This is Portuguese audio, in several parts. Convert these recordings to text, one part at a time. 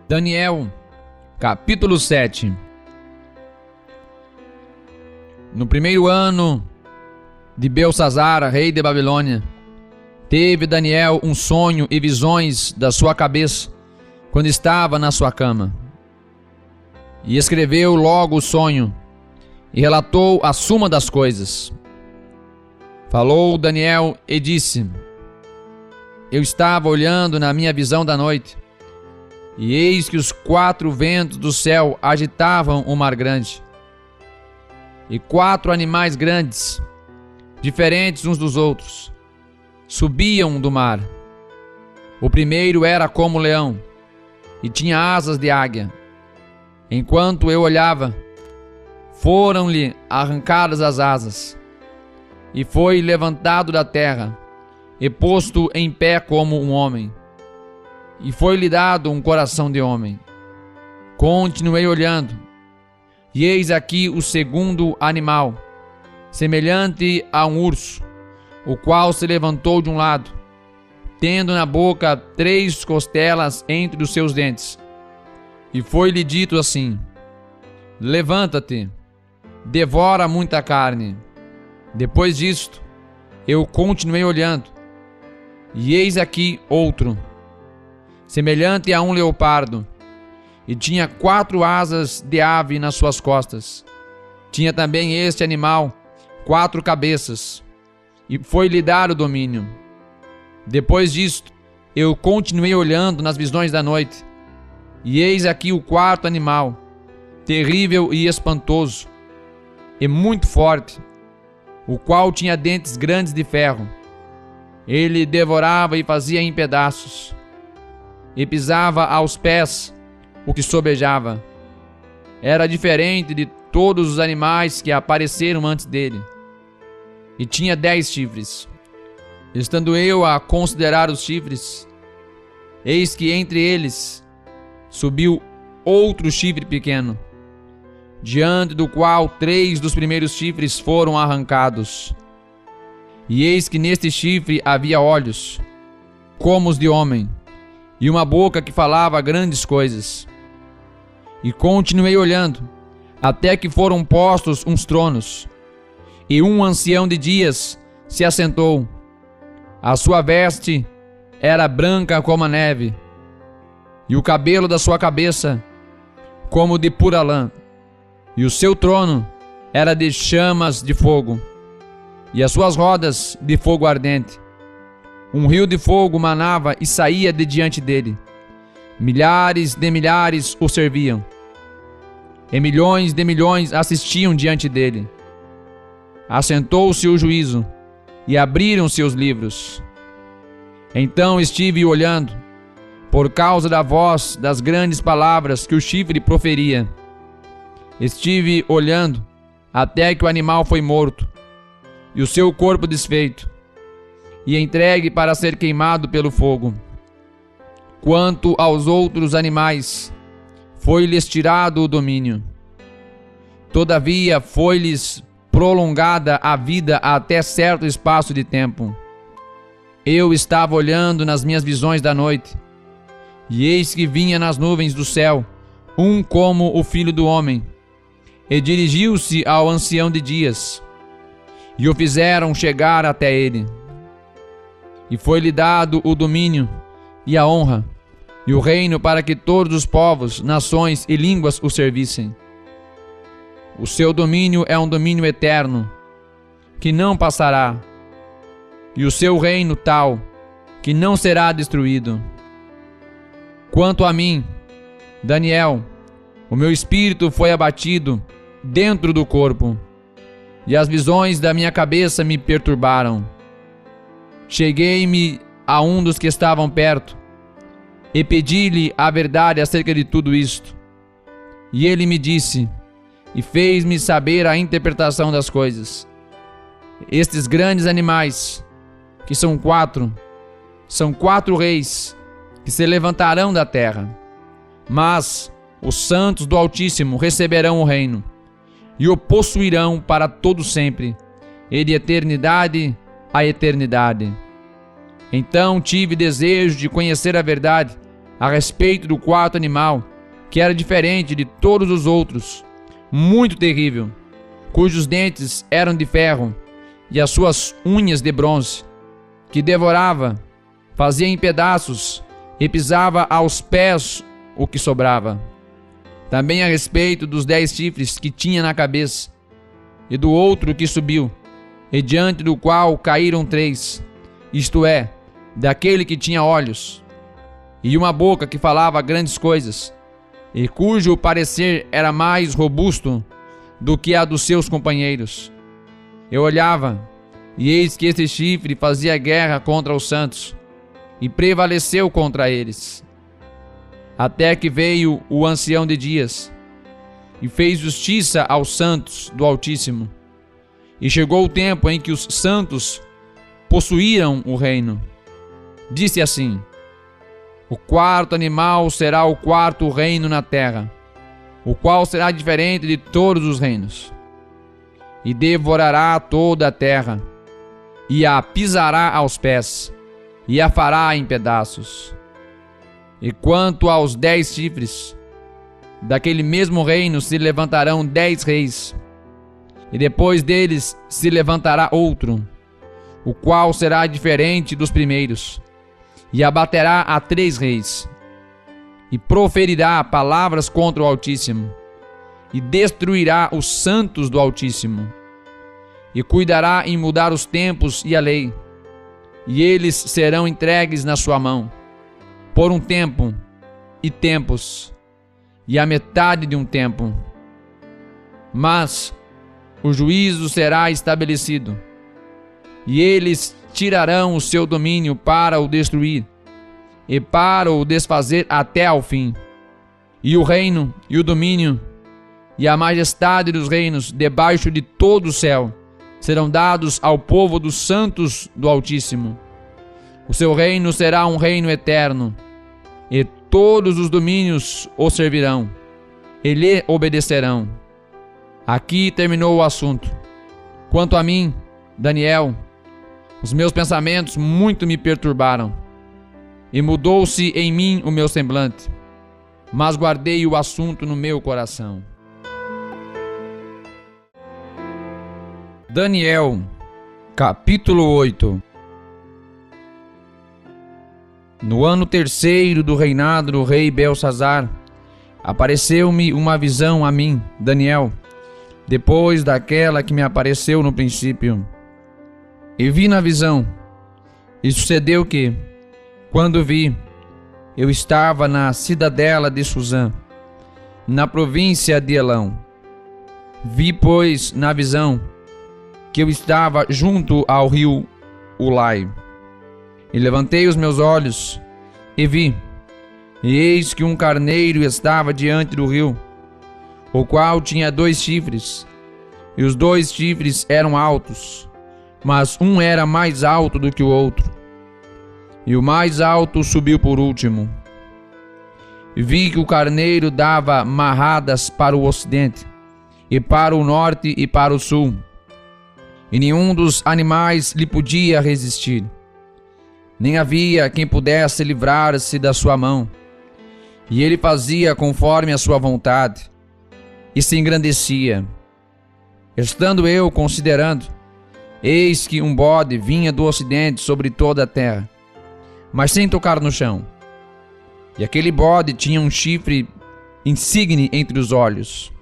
Daniel, capítulo 7. No primeiro ano de Belsazar, rei de Babilônia, teve Daniel um sonho e visões da sua cabeça, quando estava na sua cama. E escreveu logo o sonho, e relatou a suma das coisas. Falou Daniel e disse: Eu estava olhando na minha visão da noite, e eis que os 4 ventos do céu agitavam o mar grande, e 4 animais grandes, diferentes uns dos outros, subiam do mar. O primeiro era como leão, e tinha asas de águia. Enquanto eu olhava, foram-lhe arrancadas as asas, e foi levantado da terra, e posto em pé como um homem. E foi-lhe dado um coração de homem. Continuei olhando, e eis aqui o segundo animal, semelhante a um urso, o qual se levantou de um lado, tendo na boca 3 costelas entre os seus dentes. E foi-lhe dito assim: Levanta-te, devora muita carne. Depois disto, eu continuei olhando, e eis aqui outro, semelhante a um leopardo, e tinha 4 asas de ave nas suas costas. Tinha também este animal 4 cabeças, e foi-lhe dado o domínio. Depois disto, eu continuei olhando nas visões da noite, e eis aqui o 4º animal, terrível e espantoso, e muito forte, o qual tinha dentes grandes de ferro. Ele devorava e fazia em pedaços, e pisava aos pés o que sobejava. Era diferente de todos os animais que apareceram antes dele, e tinha 10 chifres. Estando eu a considerar os chifres, eis que entre eles subiu outro chifre pequeno, diante do qual 3 dos primeiros chifres foram arrancados. E eis que neste chifre havia olhos, como os de homem, e uma boca que falava grandes coisas. E continuei olhando, até que foram postos uns tronos, e um ancião de dias se assentou. A sua veste era branca como a neve, e o cabelo da sua cabeça como de pura lã. E o seu trono era de chamas de fogo, e as suas rodas de fogo ardente. Um rio de fogo manava e saía de diante dele. Milhares de milhares o serviam, e milhões de milhões assistiam diante dele. Assentou-se o juízo, e abriram-se os livros. Então estive olhando, por causa da voz das grandes palavras que o chifre proferia. Estive olhando até que o animal foi morto, e o seu corpo desfeito, e entregue para ser queimado pelo fogo. Quanto aos outros animais, foi-lhes tirado o domínio. Todavia foi-lhes prolongada a vida até certo espaço de tempo. Eu estava olhando nas minhas visões da noite, e eis que vinha nas nuvens do céu um como o Filho do Homem, e dirigiu-se ao ancião de dias, e o fizeram chegar até ele. E foi-lhe dado o domínio, e a honra, e o reino, para que todos os povos, nações e línguas o servissem. O seu domínio é um domínio eterno, que não passará, e o seu reino tal, que não será destruído. Quanto a mim, Daniel, o meu espírito foi abatido dentro do corpo, e as visões da minha cabeça me perturbaram. Cheguei-me a um dos que estavam perto, e pedi-lhe a verdade acerca de tudo isto. E ele me disse, e fez-me saber a interpretação das coisas. Estes grandes animais, que são 4, são 4 reis que se levantarão da terra. Mas os santos do Altíssimo receberão o reino, e o possuirão para todo sempre, e de eternidade a eternidade. Então tive desejo de conhecer a verdade a respeito do quarto animal, que era diferente de todos os outros, muito terrível, cujos dentes eram de ferro e as suas unhas de bronze, que devorava, fazia em pedaços e pisava aos pés o que sobrava. Também a respeito dos 10 chifres que tinha na cabeça, e do outro que subiu, e diante do qual caíram 3, isto é, daquele que tinha olhos, e uma boca que falava grandes coisas, e cujo parecer era mais robusto do que a dos seus companheiros. Eu olhava, e eis que esse chifre fazia guerra contra os santos, e prevaleceu contra eles. Até que veio o ancião de dias, e fez justiça aos santos do Altíssimo. E chegou o tempo em que os santos possuíram o reino. Disse assim: o quarto animal será o quarto reino na terra, o qual será diferente de todos os reinos, e devorará toda a terra, e a pisará aos pés, e a fará em pedaços. E quanto aos 10 chifres, daquele mesmo reino se levantarão 10 reis, e depois deles se levantará outro, o qual será diferente dos primeiros, e abaterá a 3 reis, e proferirá palavras contra o Altíssimo, e destruirá os santos do Altíssimo, e cuidará em mudar os tempos e a lei, e eles serão entregues na sua mão, por um tempo e tempos, e a metade de um tempo. Mas o juízo será estabelecido, e eles tirarão o seu domínio para o destruir, e para o desfazer até ao fim. E o reino, e o domínio, e a majestade dos reinos debaixo de todo o céu serão dados ao povo dos santos do Altíssimo. O seu reino será um reino eterno, e todos os domínios o servirão, e lhe obedecerão. Aqui terminou o assunto. Quanto a mim, Daniel, os meus pensamentos muito me perturbaram, e mudou-se em mim o meu semblante, mas guardei o assunto no meu coração. Daniel, capítulo 8. No ano 3º do reinado do rei Belsazar, apareceu-me uma visão a mim, Daniel, depois daquela que me apareceu no princípio. E vi na visão, e sucedeu que, quando vi, eu estava na cidadela de Susã, na província de Elão. Vi, pois, na visão, que eu estava junto ao rio Ulai. E levantei os meus olhos, e vi, e eis que um carneiro estava diante do rio, o qual tinha 2 chifres, e os 2 chifres eram altos, mas um era mais alto do que o outro, e o mais alto subiu por último. E vi que o carneiro dava marradas para o ocidente, e para o norte e para o sul, e nenhum dos animais lhe podia resistir. Nem havia quem pudesse livrar-se da sua mão, e ele fazia conforme a sua vontade, e se engrandecia. Estando eu considerando, eis que um bode vinha do ocidente sobre toda a terra, mas sem tocar no chão. E aquele bode tinha um chifre insigne entre os olhos.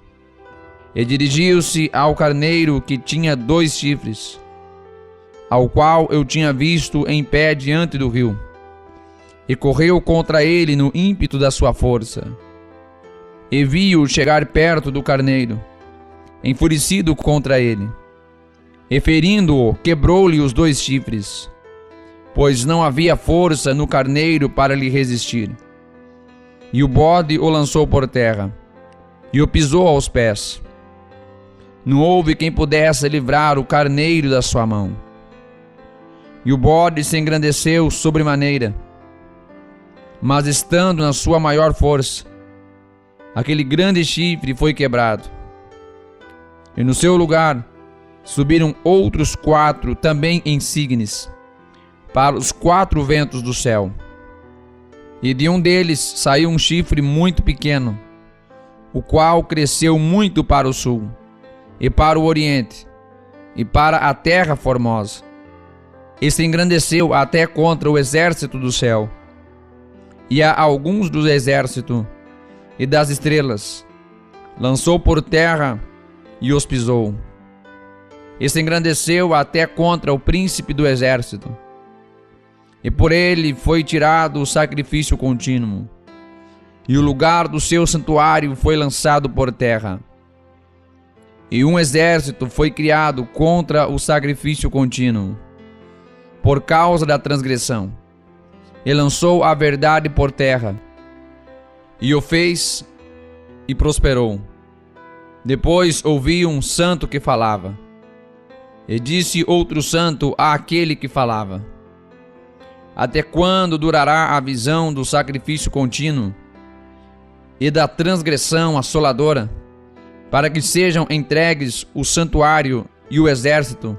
E dirigiu-se ao carneiro que tinha 2 chifres, ao qual eu tinha visto em pé diante do rio, e correu contra ele no ímpeto da sua força. E vi-o chegar perto do carneiro, enfurecido contra ele, e ferindo-o, quebrou-lhe os 2 chifres, pois não havia força no carneiro para lhe resistir. E o bode o lançou por terra, e o pisou aos pés. Não houve quem pudesse livrar o carneiro da sua mão. E o bode se engrandeceu sobremaneira, mas estando na sua maior força, aquele grande chifre foi quebrado. E no seu lugar subiram outros 4 também insígnes, para os 4 ventos do céu. E de um deles saiu um chifre muito pequeno, o qual cresceu muito para o sul, e para o oriente, e para a terra formosa. E se engrandeceu até contra o exército do céu, e a alguns do exército e das estrelas lançou por terra e os pisou. E se engrandeceu até contra o príncipe do exército, e por ele foi tirado o sacrifício contínuo, e o lugar do seu santuário foi lançado por terra. E um exército foi criado contra o sacrifício contínuo, por causa da transgressão, e lançou a verdade por terra, e o fez e prosperou. Depois ouvi um santo que falava, e disse outro santo àquele que falava: até quando durará a visão do sacrifício contínuo e da transgressão assoladora, para que sejam entregues o santuário e o exército,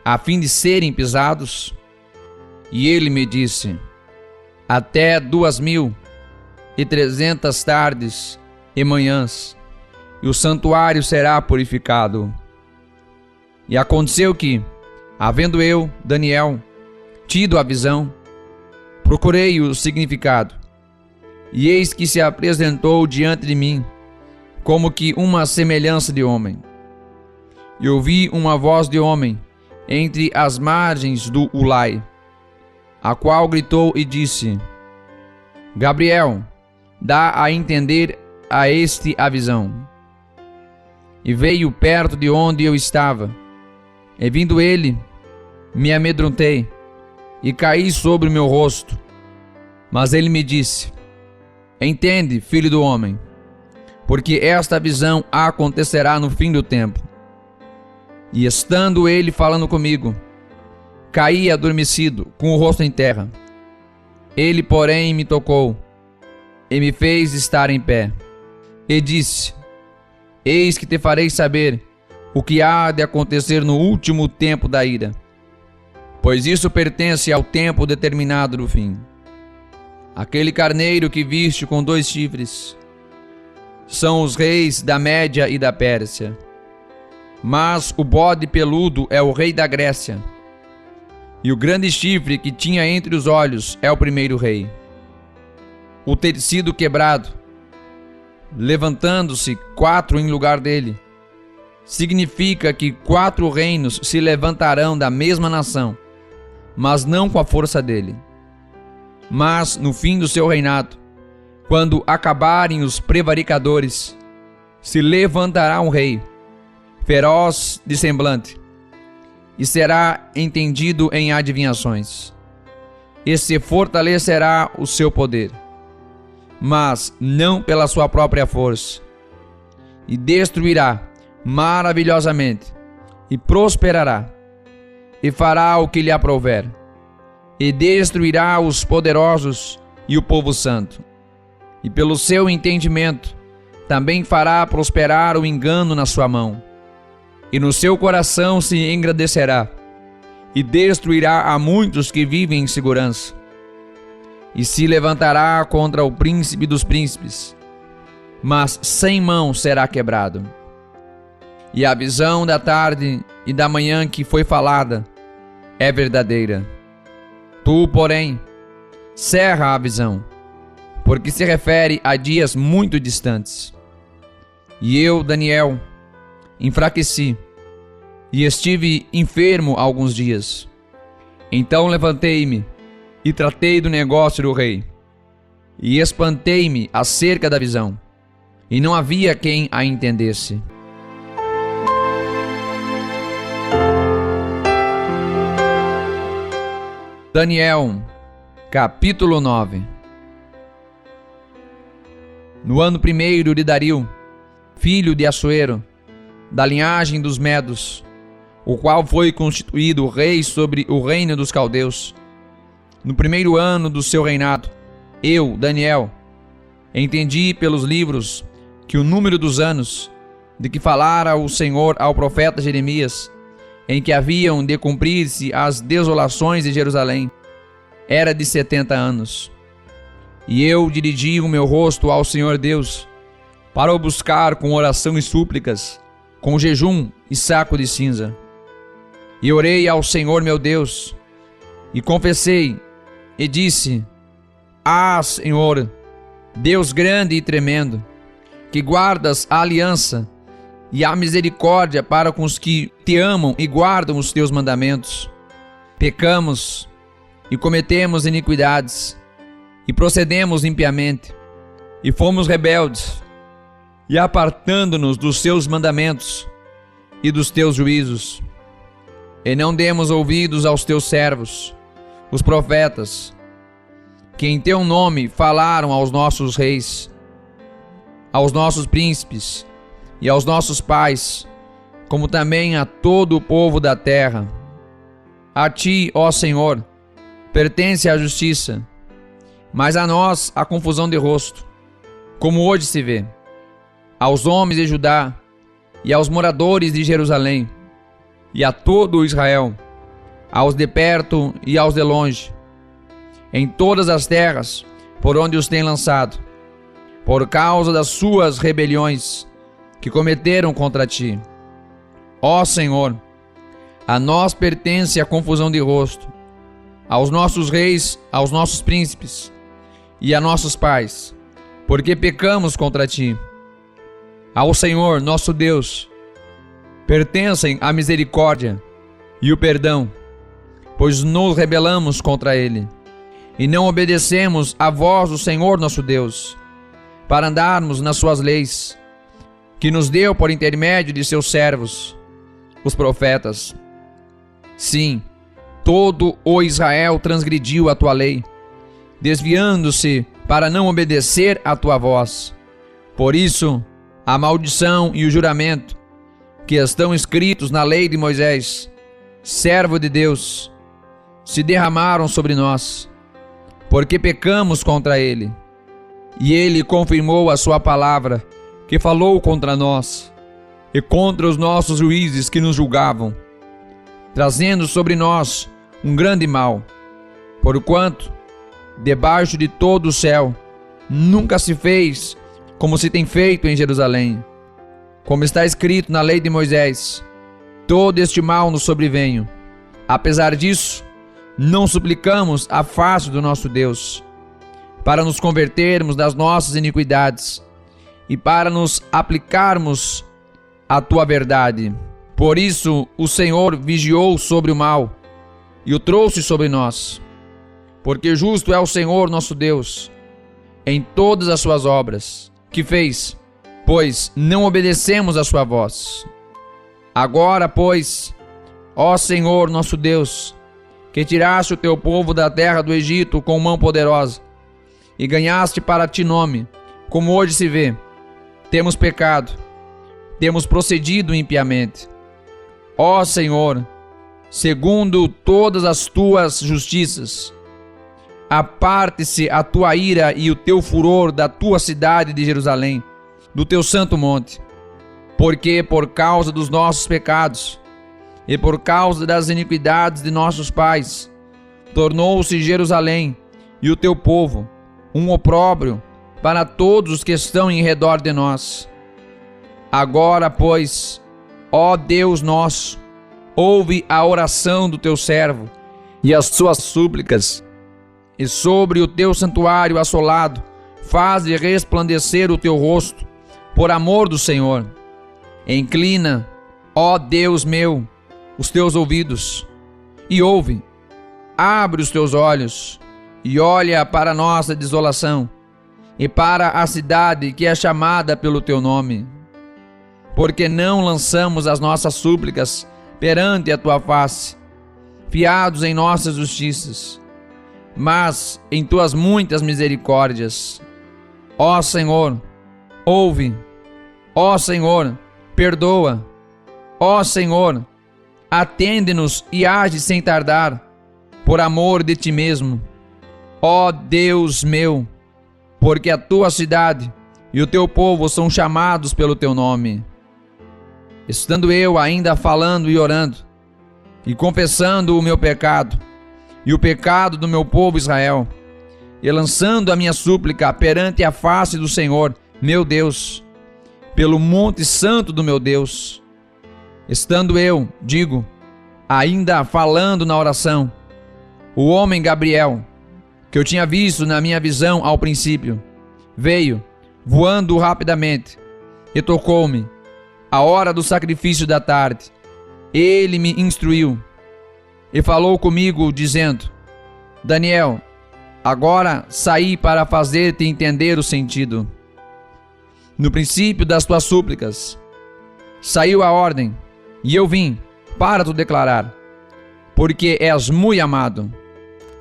a fim de serem pisados? E ele me disse: até 2300 tardes e manhãs, e o santuário será purificado. E aconteceu que, havendo eu, Daniel, tido a visão, procurei o significado, e eis que se apresentou diante de mim como que uma semelhança de homem. E ouvi uma voz de homem entre as margens do Ulai, a qual gritou e disse: Gabriel, dá a entender a este a visão. E veio perto de onde eu estava, e vindo ele, me amedrontei e caí sobre o meu rosto. Mas ele me disse: entende, filho do homem, porque esta visão acontecerá no fim do tempo. E estando ele falando comigo, caí adormecido, com o rosto em terra. Ele, porém, me tocou e me fez estar em pé, e disse: eis que te farei saber o que há de acontecer no último tempo da ira, pois isso pertence ao tempo determinado do fim. Aquele carneiro que viste com 2 chifres são os reis da Média e da Pérsia, mas o bode peludo é o rei da Grécia, e o grande chifre que tinha entre os olhos é o primeiro rei. O tecido quebrado, levantando-se 4 em lugar dele, significa que 4 reinos se levantarão da mesma nação, mas não com a força dele. Mas no fim do seu reinado, quando acabarem os prevaricadores, se levantará um rei, feroz de semblante, e será entendido em adivinhações, e se fortalecerá o seu poder, mas não pela sua própria força, e destruirá maravilhosamente, e prosperará, e fará o que lhe aprouver, e destruirá os poderosos e o povo santo, e pelo seu entendimento também fará prosperar o engano na sua mão, e no seu coração se engrandecerá, e destruirá a muitos que vivem em segurança, e se levantará contra o príncipe dos príncipes, mas sem mão será quebrado. E a visão da tarde e da manhã que foi falada é verdadeira. Tu, porém, cerra a visão, porque se refere a dias muito distantes. E eu, Daniel, enfraqueci e estive enfermo alguns dias. Então levantei-me e tratei do negócio do rei, e espantei-me acerca da visão, e não havia quem a entendesse. Daniel, capítulo 9. No ano 1º de Dario, filho de Assuero, da linhagem dos Medos, o qual foi constituído rei sobre o reino dos caldeus, no 1º ano do seu reinado, eu, Daniel, entendi pelos livros que o número dos anos de que falara o Senhor ao profeta Jeremias, em que haviam de cumprir-se as desolações de Jerusalém, era de 70 anos. E eu dirigi o meu rosto ao Senhor Deus, para o buscar com oração e súplicas, com jejum e saco de cinza. E orei ao Senhor meu Deus, e confessei, e disse: Ah, Senhor, Deus grande e tremendo, que guardas a aliança e a misericórdia para com os que te amam e guardam os teus mandamentos. Pecamos e cometemos iniquidades, e procedemos impiamente, e fomos rebeldes, e apartando-nos dos teus mandamentos e dos teus juízos. E não demos ouvidos aos teus servos, os profetas, que em teu nome falaram aos nossos reis, aos nossos príncipes e aos nossos pais, como também a todo o povo da terra. A ti, ó Senhor, pertence a justiça, mas a nós a confusão de rosto, como hoje se vê, aos homens de Judá e aos moradores de Jerusalém, e a todo Israel, aos de perto e aos de longe, em todas as terras por onde os tem lançado, por causa das suas rebeliões que cometeram contra ti. Ó Senhor, a nós pertence a confusão de rosto, aos nossos reis, aos nossos príncipes e a nossos pais, porque pecamos contra ti. Ao Senhor, nosso Deus, pertencem a misericórdia e o perdão, pois nos rebelamos contra ele, e não obedecemos à voz do Senhor nosso Deus, para andarmos nas suas leis, que nos deu por intermédio de seus servos, os profetas. Sim, todo o Israel transgrediu a tua lei, desviando-se para não obedecer à tua voz. Por isso, a maldição e o juramento que estão escritos na lei de Moisés, servo de Deus, se derramaram sobre nós, porque pecamos contra ele. E ele confirmou a sua palavra, que falou contra nós, e contra os nossos juízes que nos julgavam, trazendo sobre nós um grande mal, porquanto, debaixo de todo o céu, nunca se fez como se tem feito em Jerusalém. Como está escrito na lei de Moisés, todo este mal nos sobreveio. Apesar disso, não suplicamos a face do nosso Deus, para nos convertermos das nossas iniquidades e para nos aplicarmos à tua verdade. Por isso o Senhor vigiou sobre o mal e o trouxe sobre nós, porque justo é o Senhor nosso Deus em todas as suas obras que fez, pois não obedecemos à sua voz. Agora, pois, ó Senhor nosso Deus, que tiraste o teu povo da terra do Egito com mão poderosa, e ganhaste para ti nome, como hoje se vê, temos pecado, temos procedido impiamente. Ó Senhor, segundo todas as tuas justiças, aparte-se a tua ira e o teu furor da tua cidade de Jerusalém, do teu santo monte, porque por causa dos nossos pecados e por causa das iniquidades de nossos pais, tornou-se Jerusalém e o teu povo um opróbrio para todos os que estão em redor de nós. Agora, pois, ó Deus nosso, ouve a oração do teu servo e as suas súplicas, e sobre o teu santuário assolado, faze resplandecer o teu rosto, por amor do Senhor. Inclina, ó Deus meu, os teus ouvidos, e ouve. Abre os teus olhos, e olha para a nossa desolação, e para a cidade que é chamada pelo teu nome. Porque não lançamos as nossas súplicas perante a tua face, fiados em nossas justiças, mas em tuas muitas misericórdias. Ó Senhor, ouve. Ó Senhor, perdoa. Ó Senhor, atende-nos e age sem tardar, por amor de ti mesmo. Ó Deus meu, porque a tua cidade e o teu povo são chamados pelo teu nome. Estando eu ainda falando e orando, e confessando o meu pecado, e o pecado do meu povo Israel, e lançando a minha súplica perante a face do Senhor, meu Deus, pelo monte santo do meu Deus. Estando eu, digo, ainda falando na oração, o homem Gabriel, que eu tinha visto na minha visão ao princípio, veio, voando rapidamente, e tocou-me, à hora do sacrifício da tarde. Ele me instruiu, e falou comigo, dizendo: Daniel, agora saí para fazer-te entender o sentido. No princípio das tuas súplicas, saiu a ordem, e eu vim para te declarar, porque és muito amado.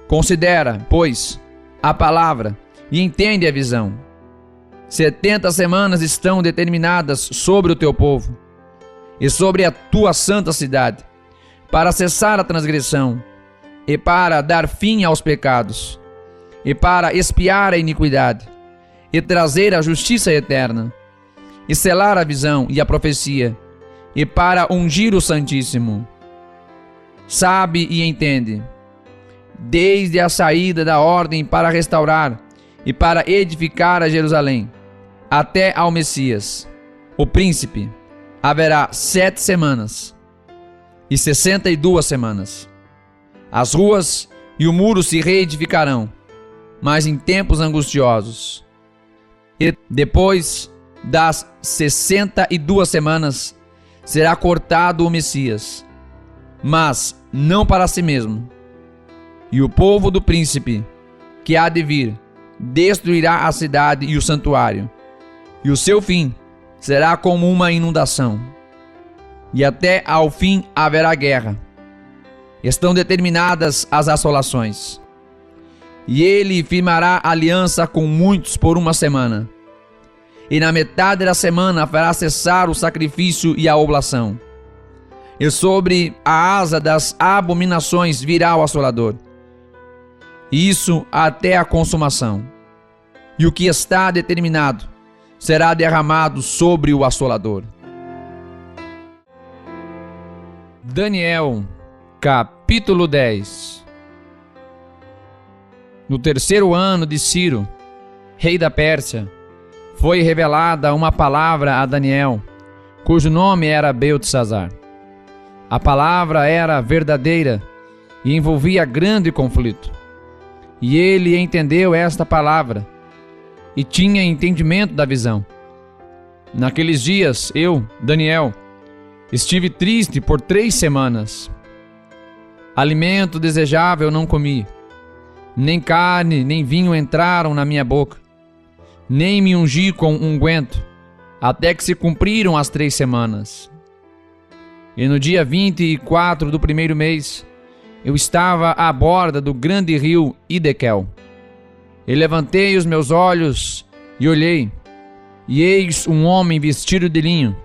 Considera, pois, a palavra e entende a visão. 70 semanas estão determinadas sobre o teu povo e sobre a tua santa cidade, para cessar a transgressão e para dar fim aos pecados, e para expiar a iniquidade, e trazer a justiça eterna, e selar a visão e a profecia, e para ungir o Santíssimo. Sabe e entende, desde a saída da ordem para restaurar e para edificar a Jerusalém, até ao Messias, o príncipe, haverá 7 semanas e 62 semanas. As ruas e o muro se reedificarão, mas em tempos angustiosos. E depois das 62 semanas será cortado o Messias, mas não para si mesmo. E o povo do príncipe, que há de vir, destruirá a cidade e o santuário, e o seu fim será como uma inundação. E até ao fim haverá guerra. Estão determinadas as assolações. E ele firmará aliança com muitos por 1 semana. E na metade da semana fará cessar o sacrifício e a oblação. E sobre a asa das abominações virá o assolador. Isso até a consumação. E o que está determinado será derramado sobre o assolador. Daniel, capítulo 10. No 3º ano de Ciro, rei da Pérsia, foi revelada uma palavra a Daniel, cujo nome era Beltesazar. A palavra era verdadeira e envolvia grande conflito. E ele entendeu esta palavra e tinha entendimento da visão. Naqueles dias, eu, Daniel, estive triste por 3 semanas. Alimento desejável não comi, nem carne nem vinho entraram na minha boca, nem me ungi com unguento, até que se cumpriram as 3 semanas. E no dia 24 do 1º mês, eu estava à borda do grande rio Idequel. E levantei os meus olhos e olhei, e eis um homem vestido de linho,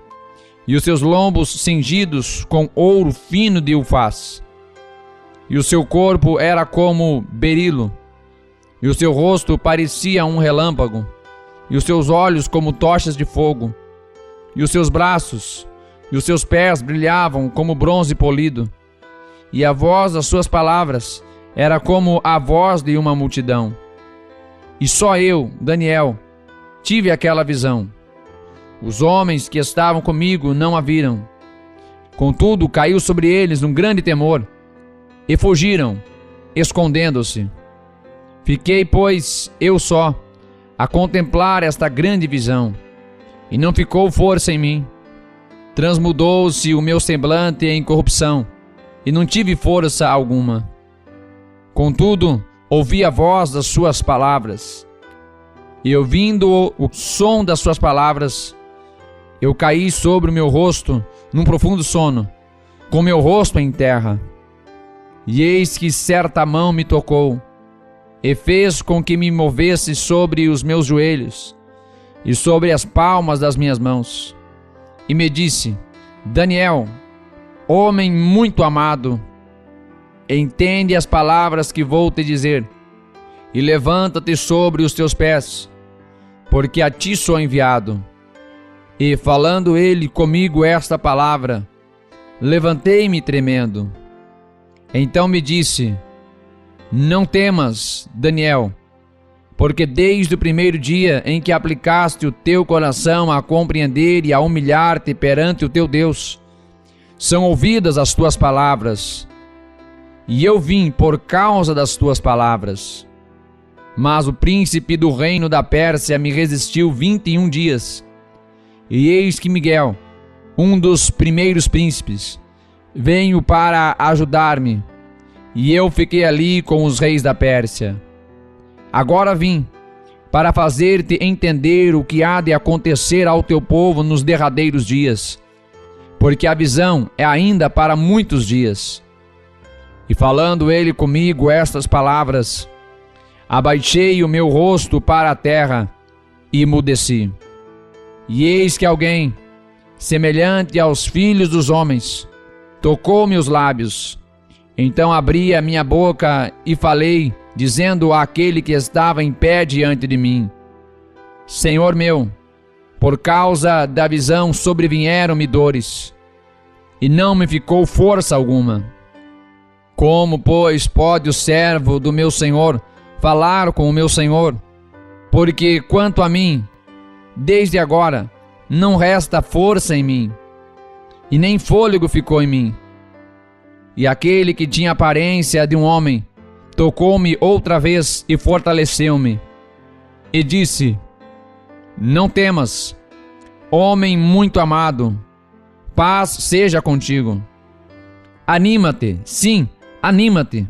e os seus lombos cingidos com ouro fino de Ufaz. E o seu corpo era como berilo, e o seu rosto parecia um relâmpago, e os seus olhos como tochas de fogo, e os seus braços e os seus pés brilhavam como bronze polido, e a voz das suas palavras era como a voz de uma multidão. E só eu, Daniel, tive aquela visão. Os homens que estavam comigo não a viram. Contudo, caiu sobre eles um grande temor, e fugiram, escondendo-se. Fiquei, pois, eu só, a contemplar esta grande visão, e não ficou força em mim. Transmudou-se o meu semblante em corrupção, e não tive força alguma. Contudo, ouvi a voz das suas palavras, e ouvindo o som das suas palavras, eu caí sobre o meu rosto num profundo sono, com meu rosto em terra. E eis que certa mão me tocou, e fez com que me movesse sobre os meus joelhos, e sobre as palmas das minhas mãos. E me disse: Daniel, homem muito amado, entende as palavras que vou te dizer, e levanta-te sobre os teus pés, porque a ti sou enviado. E falando ele comigo esta palavra, levantei-me tremendo. Então me disse: Não temas, Daniel, Porque desde o primeiro dia em que aplicaste o teu coração a compreender e a humilhar-te perante o teu Deus, são ouvidas as tuas palavras, e eu vim por causa das tuas palavras. Mas o príncipe do reino da Pérsia me resistiu 21 dias, e eis que Miguel, um dos primeiros príncipes, veio para ajudar-me, e eu fiquei ali com os reis da Pérsia. Agora vim para fazer-te entender o que há de acontecer ao teu povo nos derradeiros dias, porque a visão é ainda para muitos dias. E falando ele comigo estas palavras, abaixei o meu rosto para a terra e emudeci. E eis que alguém, semelhante aos filhos dos homens, tocou-me os lábios. Então abri a minha boca e falei, dizendo àquele que estava em pé diante de mim: Senhor meu, por causa da visão sobrevieram-me dores, e não me ficou força alguma. Como, pois, pode o servo do meu senhor falar com o meu senhor? Porque, quanto a mim, desde agora não resta força em mim, e nem fôlego ficou em mim. E aquele que tinha aparência de um homem tocou-me outra vez e fortaleceu-me, e disse: Não temas, homem muito amado, paz seja contigo. Anima-te, sim, anima-te.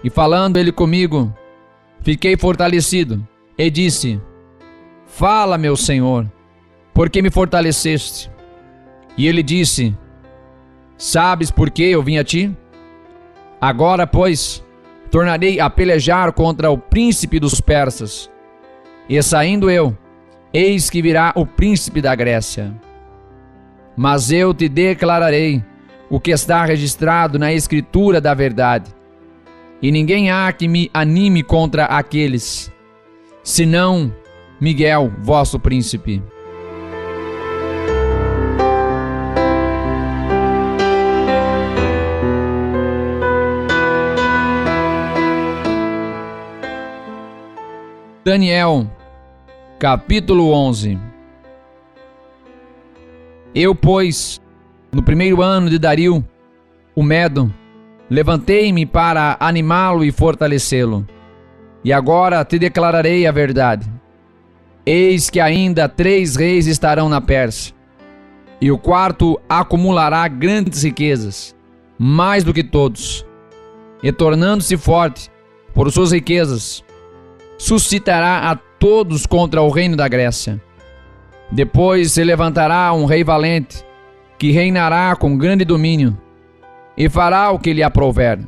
E falando ele comigo, fiquei fortalecido, e disse: Fala, meu Senhor, porque me fortaleceste? E ele disse: Sabes por que eu vim a ti? Agora, pois, tornarei a pelejar contra o príncipe dos persas. E saindo eu, eis que virá o príncipe da Grécia. Mas eu te declararei o que está registrado na escritura da verdade. E ninguém há que me anime contra aqueles, senão Miguel, vosso príncipe. Daniel, capítulo 11. Eu, pois, no primeiro ano de Dario, o Medo, levantei-me para animá-lo e fortalecê-lo. E agora te declararei a verdade. Eis que ainda 3 reis estarão na Pérsia, e o quarto acumulará grandes riquezas, mais do que todos, e tornando-se forte por suas riquezas, suscitará a todos contra o reino da Grécia. Depois se levantará um rei valente, que reinará com grande domínio, e fará o que lhe aprouver.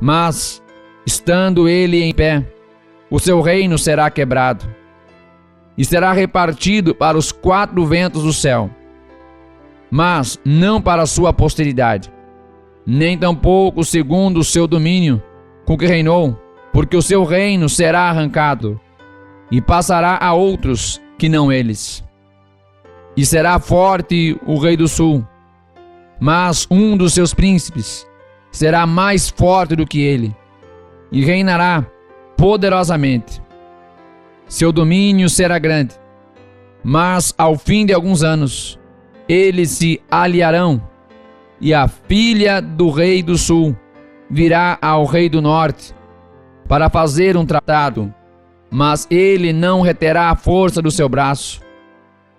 Mas, estando ele em pé, o seu reino será quebrado, e será repartido para os 4 ventos do céu, mas não para a sua posteridade, nem tampouco segundo o seu domínio com que reinou, porque o seu reino será arrancado, e passará a outros que não eles. E será forte o rei do sul, mas um dos seus príncipes será mais forte do que ele, e reinará poderosamente. Seu domínio será grande, mas ao fim de alguns anos, eles se aliarão, e a filha do rei do sul virá ao rei do norte, para fazer um tratado, mas ele não reterá a força do seu braço,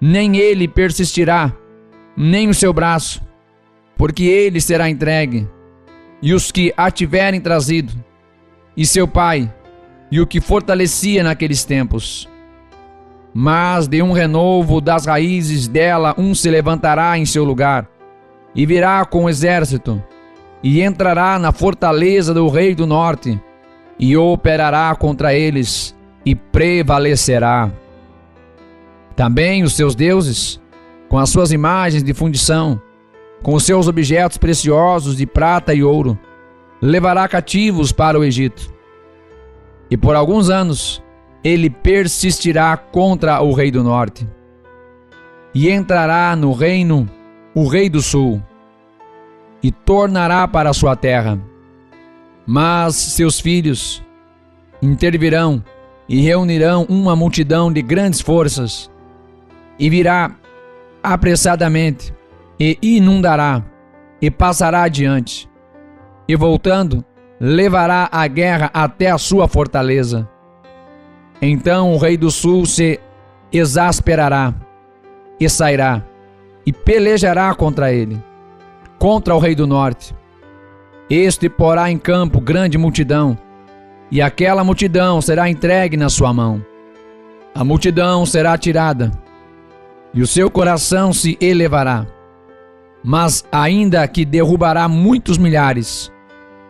nem ele persistirá, nem o seu braço, porque ele será entregue, e os que a tiverem trazido, e seu pai, e o que fortalecia naqueles tempos. Mas de um renovo das raízes dela um se levantará em seu lugar, e virá com o exército, e entrará na fortaleza do rei do norte, e operará contra eles, e prevalecerá. Também os seus deuses, com as suas imagens de fundição, com os seus objetos preciosos de prata e ouro, levará cativos para o Egito. E por alguns anos ele persistirá contra o rei do norte, e entrará no reino o rei do sul, e tornará para a sua terra. Mas seus filhos intervirão e reunirão uma multidão de grandes forças, e virá apressadamente, e inundará, e passará adiante, e voltando, levará a guerra até a sua fortaleza. Então o rei do sul se exasperará, e sairá, e pelejará contra ele, contra o rei do norte. Este porá em campo grande multidão, e aquela multidão será entregue na sua mão. A multidão será tirada, e o seu coração se elevará, mas ainda que derrubará muitos milhares,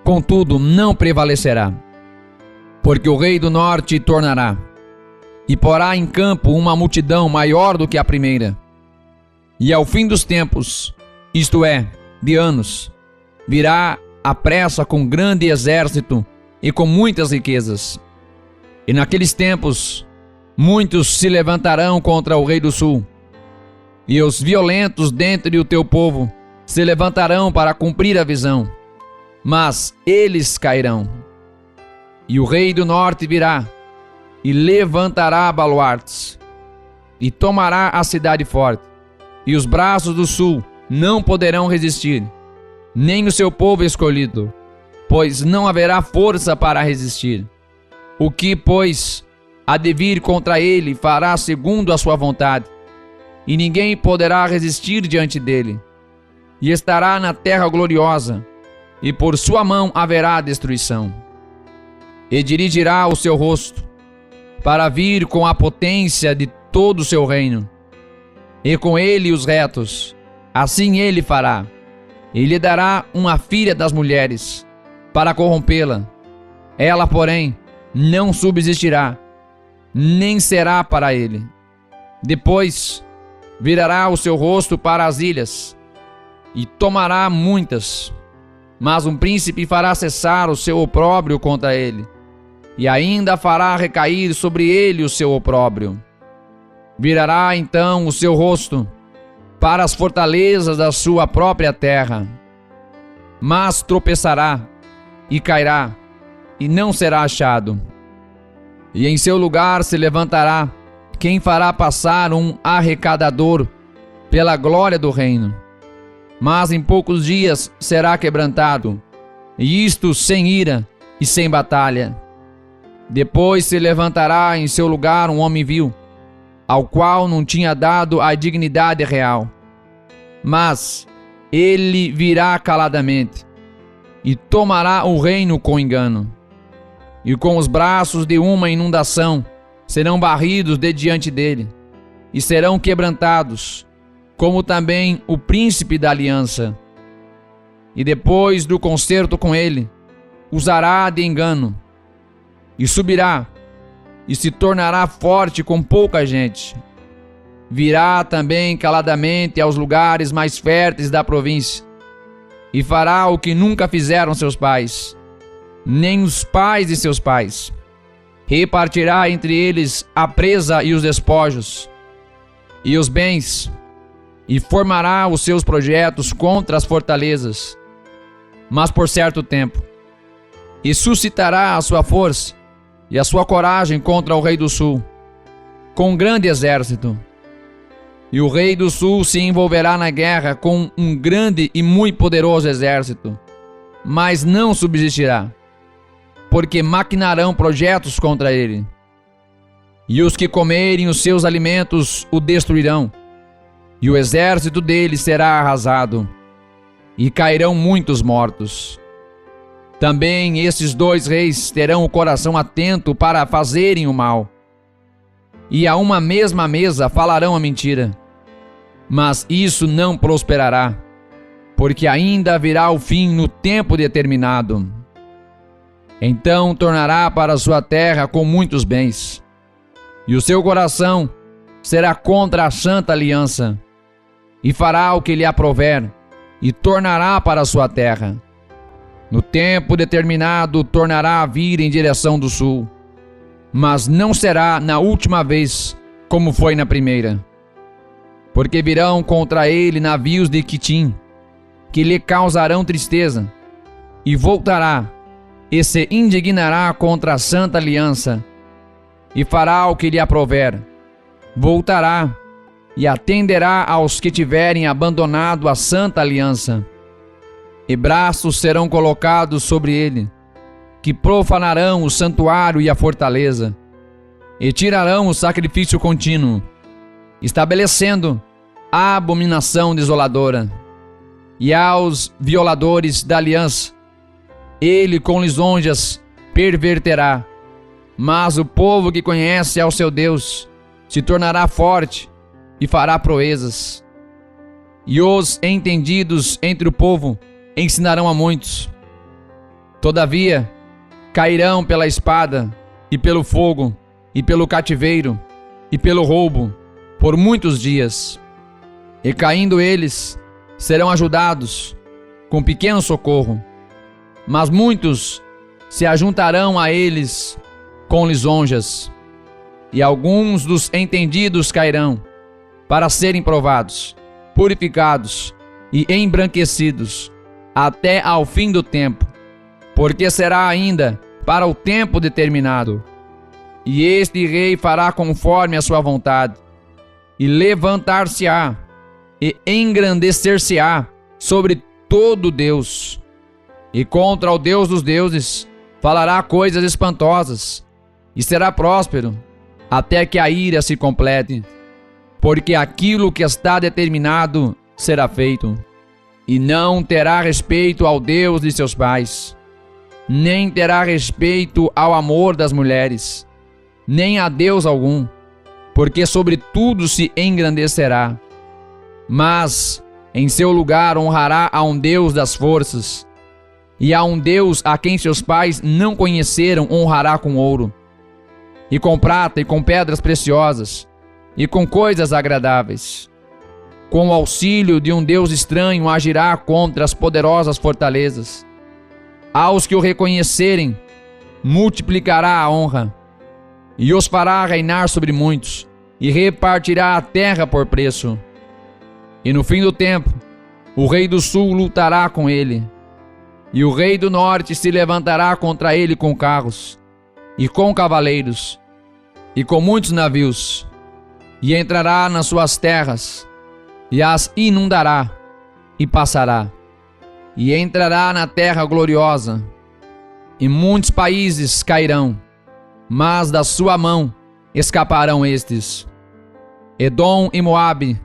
contudo não prevalecerá, porque o rei do norte tornará, e porá em campo uma multidão maior do que a primeira. E ao fim dos tempos, isto é, de anos, virá à pressa com grande exército e com muitas riquezas. E naqueles tempos, muitos se levantarão contra o rei do sul, e os violentos dentre o teu povo se levantarão para cumprir a visão, mas eles cairão. E o rei do norte virá, e levantará baluartes, e tomará a cidade forte, e os braços do sul não poderão resistir, nem o seu povo escolhido, pois não haverá força para resistir. O que, pois, há de vir contra ele fará segundo a sua vontade, e ninguém poderá resistir diante dele. E estará na terra gloriosa, e por sua mão haverá destruição. E dirigirá o seu rosto, para vir com a potência de todo o seu reino, e com ele os retos. Assim ele fará. E lhe dará uma filha das mulheres, para corrompê-la. Ela, porém, não subsistirá, nem será para ele. Depois virará o seu rosto para as ilhas, e tomará muitas. Mas um príncipe fará cessar o seu opróbrio contra ele, e ainda fará recair sobre ele o seu opróbrio. Virará então o seu rosto para as fortalezas da sua própria terra, mas tropeçará e cairá, e não será achado. E em seu lugar se levantará quem fará passar um arrecadador pela glória do reino, mas em poucos dias será quebrantado, e isto sem ira e sem batalha. Depois se levantará em seu lugar um homem vil, ao qual não tinha dado a dignidade real, mas ele virá caladamente, e tomará o reino com engano, e com os braços de uma inundação serão barridos de diante dele, e serão quebrantados, como também o príncipe da aliança. E depois do concerto com ele, usará de engano, e subirá, e se tornará forte com pouca gente. Virá também caladamente aos lugares mais férteis da província, e fará o que nunca fizeram seus pais, nem os pais de seus pais. Repartirá entre eles a presa e os despojos, e os bens, e formará os seus projetos contra as fortalezas, mas por certo tempo, e suscitará a sua força e a sua coragem contra o rei do sul, com um grande exército. E o rei do sul se envolverá na guerra com um grande e muito poderoso exército, mas não subsistirá, porque maquinarão projetos contra ele. E os que comerem os seus alimentos o destruirão, e o exército dele será arrasado, e cairão muitos mortos. Também esses dois reis terão o coração atento para fazerem o mal, e a uma mesma mesa falarão a mentira. Mas isso não prosperará, porque ainda virá o fim no tempo determinado. Então tornará para sua terra com muitos bens, e o seu coração será contra a santa aliança, e fará o que lhe aprouver, e tornará para sua terra. No tempo determinado tornará a vir em direção do sul, mas não será na última vez como foi na primeira. Porque virão contra ele navios de Quitim, que lhe causarão tristeza, e voltará, e se indignará contra a santa aliança, e fará o que lhe aprouver. Voltará e atenderá aos que tiverem abandonado a santa aliança. E braços serão colocados sobre ele, que profanarão o santuário e a fortaleza, e tirarão o sacrifício contínuo, estabelecendo a abominação desoladora. E aos violadores da aliança, ele com lisonjas perverterá. Mas o povo que conhece ao seu Deus se tornará forte e fará proezas. E os entendidos entre o povo ensinarão a muitos. Todavia, cairão pela espada, e pelo fogo, e pelo cativeiro, e pelo roubo, por muitos dias. E caindo eles, serão ajudados com pequeno socorro. Mas muitos se ajuntarão a eles com lisonjas. E alguns dos entendidos cairão, para serem provados, purificados e embranquecidos, até ao fim do tempo, porque será ainda para o tempo determinado. E este rei fará conforme a sua vontade, e levantar-se-á, e engrandecer-se-á sobre todo Deus. E contra o Deus dos deuses falará coisas espantosas, e será próspero, até que a ira se complete. Porque aquilo que está determinado será feito. E não terá respeito ao Deus de seus pais, nem terá respeito ao amor das mulheres, nem a Deus algum, porque sobre tudo se engrandecerá. Mas em seu lugar honrará a um Deus das forças, e a um Deus a quem seus pais não conheceram honrará com ouro, e com prata, e com pedras preciosas, e com coisas agradáveis. Com o auxílio de um Deus estranho agirá contra as poderosas fortalezas. Aos que o reconhecerem, multiplicará a honra, e os fará reinar sobre muitos, e repartirá a terra por preço. E no fim do tempo, o rei do sul lutará com ele, e o rei do norte se levantará contra ele com carros, e com cavaleiros, e com muitos navios, e entrará nas suas terras, e as inundará, e passará, e entrará na terra gloriosa, e muitos países cairão, mas da sua mão escaparão estes: Edom e Moabe,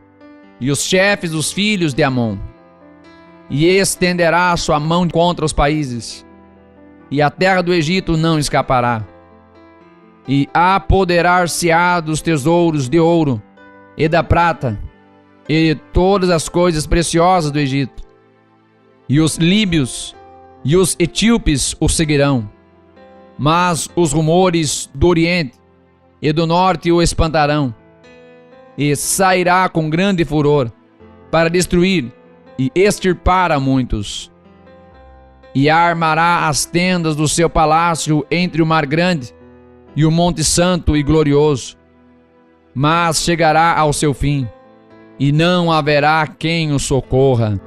e os chefes dos filhos de Amon. E estenderá sua mão contra os países, e a terra do Egito não escapará. E apoderar-se-á dos tesouros de ouro e da prata, e de todas as coisas preciosas do Egito. E os líbios e os etíopes o seguirão, mas os rumores do Oriente e do Norte o espantarão. E sairá com grande furor para destruir e extirpar a muitos. E armará as tendas do seu palácio entre o mar grande e o monte santo e glorioso. Mas chegará ao seu fim, e não haverá quem o socorra.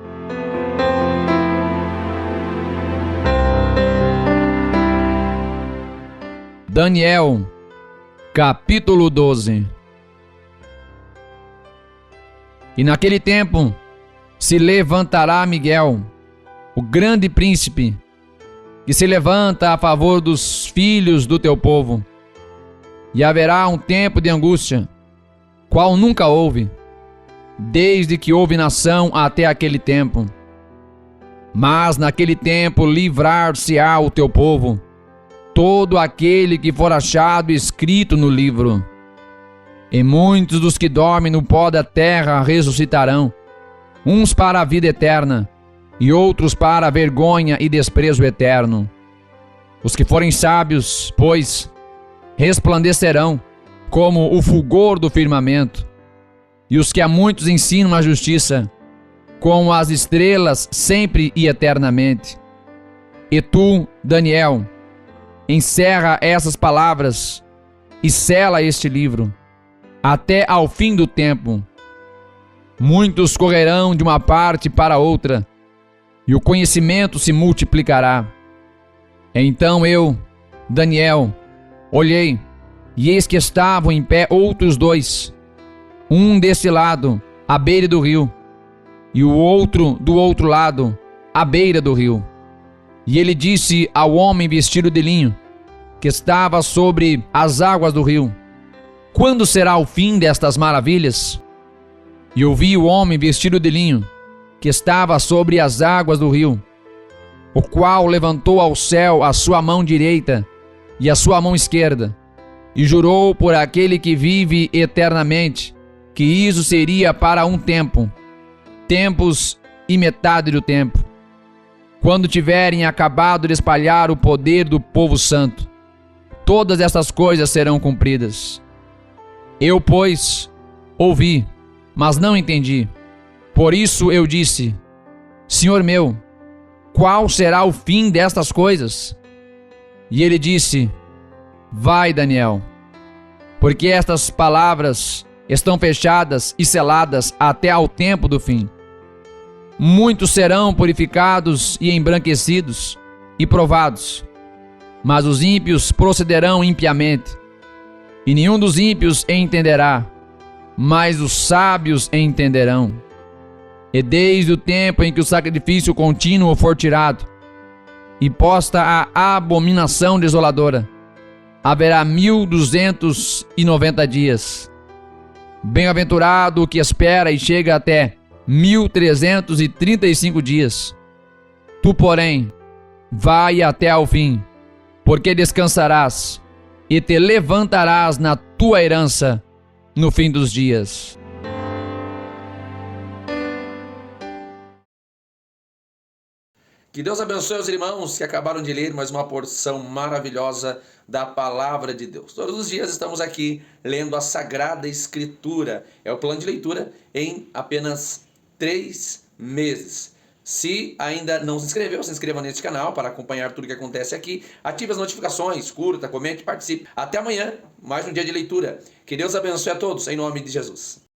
Daniel, capítulo 12. E naquele tempo se levantará Miguel, o grande príncipe, que se levanta a favor dos filhos do teu povo. E haverá um tempo de angústia, qual nunca houve, desde que houve nação até aquele tempo. Mas naquele tempo livrar-se-á o teu povo, todo aquele que for achado escrito no livro. E muitos dos que dormem no pó da terra ressuscitarão, uns para a vida eterna, e outros para a vergonha e desprezo eterno. Os que forem sábios, pois, resplandecerão como o fulgor do firmamento, e os que a muitos ensinam a justiça, como as estrelas sempre e eternamente. E tu, Daniel, encerra essas palavras e sela este livro, até ao fim do tempo. Muitos correrão de uma parte para outra, e o conhecimento se multiplicará. Então eu, Daniel, olhei, E eis que estavam em pé outros dois, um desse lado, à beira do rio, e o outro do outro lado, à beira do rio. E ele disse ao homem vestido de linho, que estava sobre as águas do rio: quando será o fim destas maravilhas? E ouvi o homem vestido de linho, que estava sobre as águas do rio, o qual levantou ao céu a sua mão direita e a sua mão esquerda, e jurou por aquele que vive eternamente, que isso seria para um tempo, tempos e metade do tempo, quando tiverem acabado de espalhar o poder do povo santo. Todas estas coisas serão cumpridas. Eu, pois, ouvi, mas não entendi. Por isso eu disse: Senhor meu, qual será o fim destas coisas? E ele disse: vai, Daniel, porque estas palavras estão fechadas e seladas até ao tempo do fim. Muitos serão purificados e embranquecidos e provados, mas os ímpios procederão impiamente, e nenhum dos ímpios entenderá, mas os sábios entenderão. E desde o tempo em que o sacrifício contínuo for tirado, e posta a abominação desoladora, haverá 1290 dias. Bem-aventurado o que espera e chega até 1335 dias. Tu, porém, vai até ao fim, porque descansarás e te levantarás na tua herança no fim dos dias. Que Deus abençoe os irmãos que acabaram de ler mais uma porção maravilhosa da Palavra de Deus. Todos os dias estamos aqui lendo a Sagrada Escritura. É o plano de leitura em apenas 3 meses. Se ainda não se inscreveu, se inscreva neste canal para acompanhar tudo que acontece aqui. Ative as notificações, curta, comente, participe. Até amanhã, mais um dia de leitura. Que Deus abençoe a todos, em nome de Jesus.